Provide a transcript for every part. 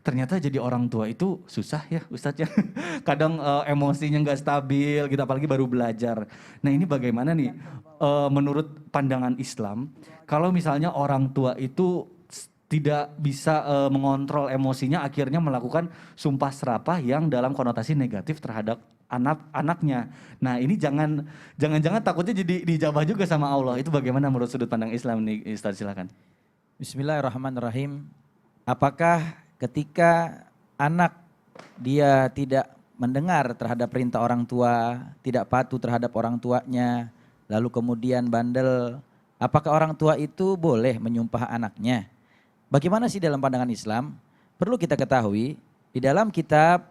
ternyata jadi orang tua itu susah ya Ustadz ya. Kadang emosinya nggak stabil gitu, apalagi baru belajar. Nah ini bagaimana nih menurut pandangan Islam, kalau misalnya orang tua itu tidak bisa mengontrol emosinya, akhirnya melakukan sumpah serapah yang dalam konotasi negatif terhadap anak-anaknya. Nah ini jangan-jangan takutnya jadi dijabah juga sama Allah. Itu bagaimana menurut sudut pandang Islam nih Ustadz, silakan. Bismillahirrahmanirrahim. Apakah ketika anak dia tidak mendengar terhadap perintah orang tua, tidak patuh terhadap orang tuanya, lalu kemudian bandel, apakah orang tua itu boleh menyumpah anaknya? Bagaimana sih dalam pandangan Islam? Perlu kita ketahui, di dalam kitab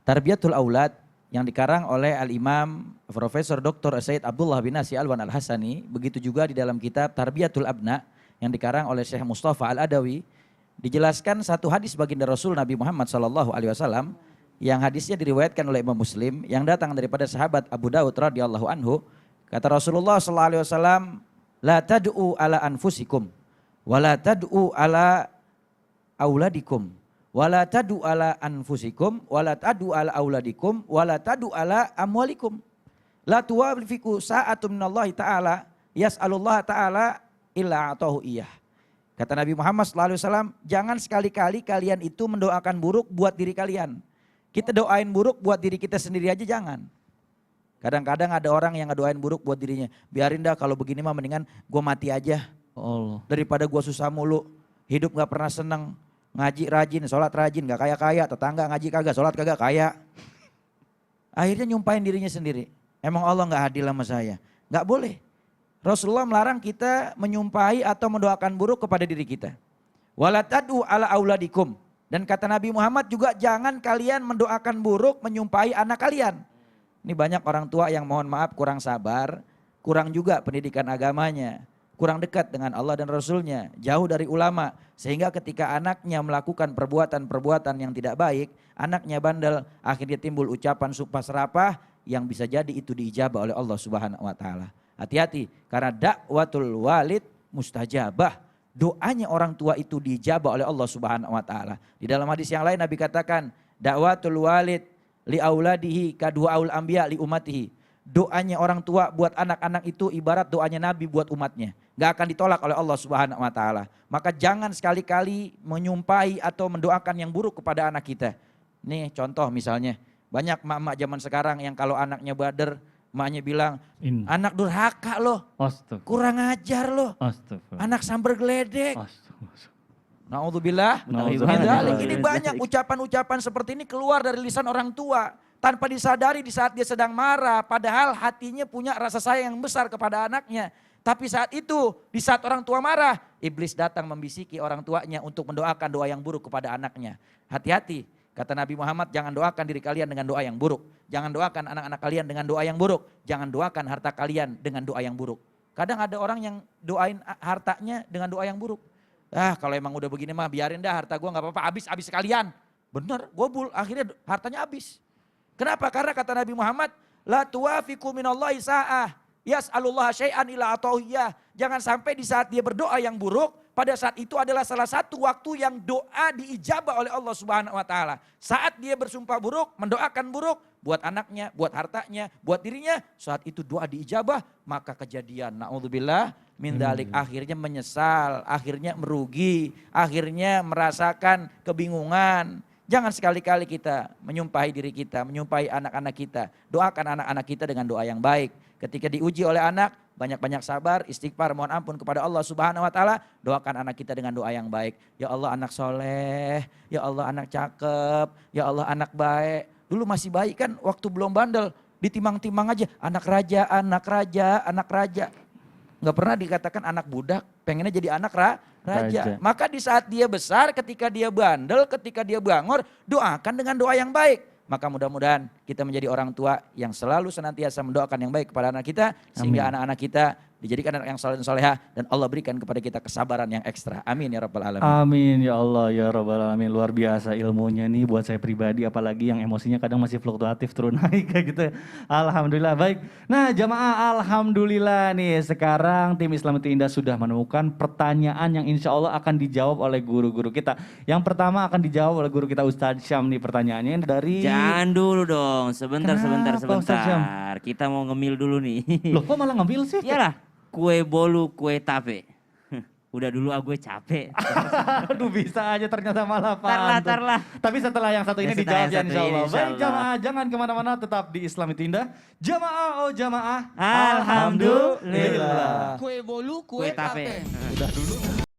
Tarbiyatul Aulad yang dikarang oleh Al-Imam Profesor Dr. Said Abdullah bin Nasir Alwan Al-Hasani, begitu juga di dalam kitab Tarbiyatul Abna yang dikarang oleh Syekh Mustafa Al-Adawi, dijelaskan satu hadis baginda Rasul Nabi Muhammad SAW yang hadisnya diriwayatkan oleh Imam Muslim yang datang daripada sahabat Abu Daud radhiyallahu anhu. Kata Rasulullah SAW, la tad'u ala anfusikum wa la tad'u ala auladikum wa la tad'u ala anfusikum wa la tad'u ala auladikum wa la tad'u ala amwalikum. La tuwafiku sa'atun minallahi ta'ala yas'alullah ta'ala illa atahu iyah. Kata Nabi Muhammad SAW, jangan sekali-kali kalian itu mendoakan buruk buat diri kalian. Kita doain buruk buat diri kita sendiri aja jangan. Kadang-kadang ada orang yang ngedoain buruk buat dirinya. Biarin dah kalau begini mah mendingan gue mati aja. Allah. Daripada gue susah mulu, hidup gak pernah seneng. Ngaji rajin, sholat rajin, gak kaya-kaya. Tetangga ngaji kagak, sholat kagak, kaya. Akhirnya nyumpahin dirinya sendiri. Emang Allah gak adil sama saya? Gak boleh. Rasulullah melarang kita menyumpahi atau mendoakan buruk kepada diri kita. Wala tad'u ala auladikum. Dan kata Nabi Muhammad juga jangan kalian mendoakan buruk menyumpahi anak kalian. Ini banyak orang tua yang mohon maaf kurang sabar, kurang juga pendidikan agamanya, kurang dekat dengan Allah dan Rasulnya, jauh dari ulama. Sehingga ketika anaknya melakukan perbuatan-perbuatan yang tidak baik, anaknya bandel, akhirnya timbul ucapan sumpah serapah yang bisa jadi itu diijabah oleh Allah Subhanahu wa taala. Hati-hati, karena dakwatul walid mustajabah. Doanya orang tua itu dijabah oleh Allah Subhanahu wa taala. Di dalam hadis yang lain Nabi katakan, dakwatul walid li auladihi kadu'aul anbiya li ummatihi. Doanya orang tua buat anak-anak itu ibarat doanya Nabi buat umatnya. Gak akan ditolak oleh Allah Subhanahu wa taala. Maka jangan sekali-kali menyumpahi atau mendoakan yang buruk kepada anak kita. Nih contoh misalnya, banyak emak-emak zaman sekarang yang kalau anaknya bader, emaknya bilang, anak durhaka loh, kurang ajar loh, anak sambar geledek. Na'udzubillah. Ini banyak ucapan-ucapan seperti ini keluar dari lisan orang tua. Tanpa disadari di saat dia sedang marah, padahal hatinya punya rasa sayang yang besar kepada anaknya. Tapi saat itu, di saat orang tua marah, iblis datang membisiki orang tuanya untuk mendoakan doa yang buruk kepada anaknya. Hati-hati. Kata Nabi Muhammad, jangan doakan diri kalian dengan doa yang buruk. Jangan doakan anak-anak kalian dengan doa yang buruk. Jangan doakan harta kalian dengan doa yang buruk. Kadang ada orang yang doain hartanya dengan doa yang buruk. Kalau emang udah begini mah biarin dah harta gue gak apa-apa, habis sekalian. Bener, gobul, akhirnya hartanya habis. Kenapa? Karena kata Nabi Muhammad, la tuwafiku minallahi sa'ah, yas'alullah syai'an ila atauhiyah. Jangan sampai di saat dia berdoa yang buruk, pada saat itu adalah salah satu waktu yang doa diijabah oleh Allah Subhanahu wa taala. Saat dia bersumpah buruk, mendoakan buruk buat anaknya, buat hartanya, buat dirinya, saat itu doa diijabah, maka kejadian naudzubillah min dzalik akhirnya menyesal, akhirnya merugi, akhirnya merasakan kebingungan. Jangan sekali-kali kita menyumpahi diri kita, menyumpahi anak-anak kita. Doakan anak-anak kita dengan doa yang baik. Ketika diuji oleh anak, banyak-banyak sabar, istighfar, mohon ampun kepada Allah Subhanahu wa taala. Doakan anak kita dengan doa yang baik. Ya Allah anak soleh, ya Allah anak cakep, ya Allah anak baik. Dulu masih baik kan waktu belum bandel, ditimang-timang aja. Anak raja, anak raja, anak raja. Gak pernah dikatakan anak budak, pengennya jadi anak raja. Maka di saat dia besar, ketika dia bandel, ketika dia bangor, doakan dengan doa yang baik. Maka mudah-mudahan kita menjadi orang tua yang selalu senantiasa mendoakan yang baik kepada anak kita. Sehingga anak-anak kita dijadikan anak yang saleh dan soleha, dan Allah berikan kepada kita kesabaran yang ekstra. Amin ya rabbal alamin. Amin ya Allah ya Rabbal Alamin. Luar biasa ilmunya nih buat saya pribadi, apalagi yang emosinya kadang masih fluktuatif turun naik kayak gitu. Alhamdulillah. Baik. Nah jamaah, alhamdulillah nih sekarang tim Islam itu Indah sudah menemukan pertanyaan yang insya Allah akan dijawab oleh guru-guru kita. Yang pertama akan dijawab oleh guru kita Ustadz Syam nih, pertanyaannya dari... Jangan dulu dong, sebentar, Kenapa, Ustadz Syam? Kita mau ngemil dulu nih. Loh kok malah ngambil sih? Iyalah, kue bolu, kue tape. Udah dulu gue capek. Aduh bisa aja ternyata malah Tarlah, pantun. tarlah. Tapi setelah yang satu ini Setelah dijawab yang ya satu insya ini, Allah. insya Baik Allah. jamaah, jangan kemana-mana, tetap di Islam itu Indah. Jamaah oh jamaah. Alhamdulillah. Kue bolu, kue Kue tape. tape. Udah dulu.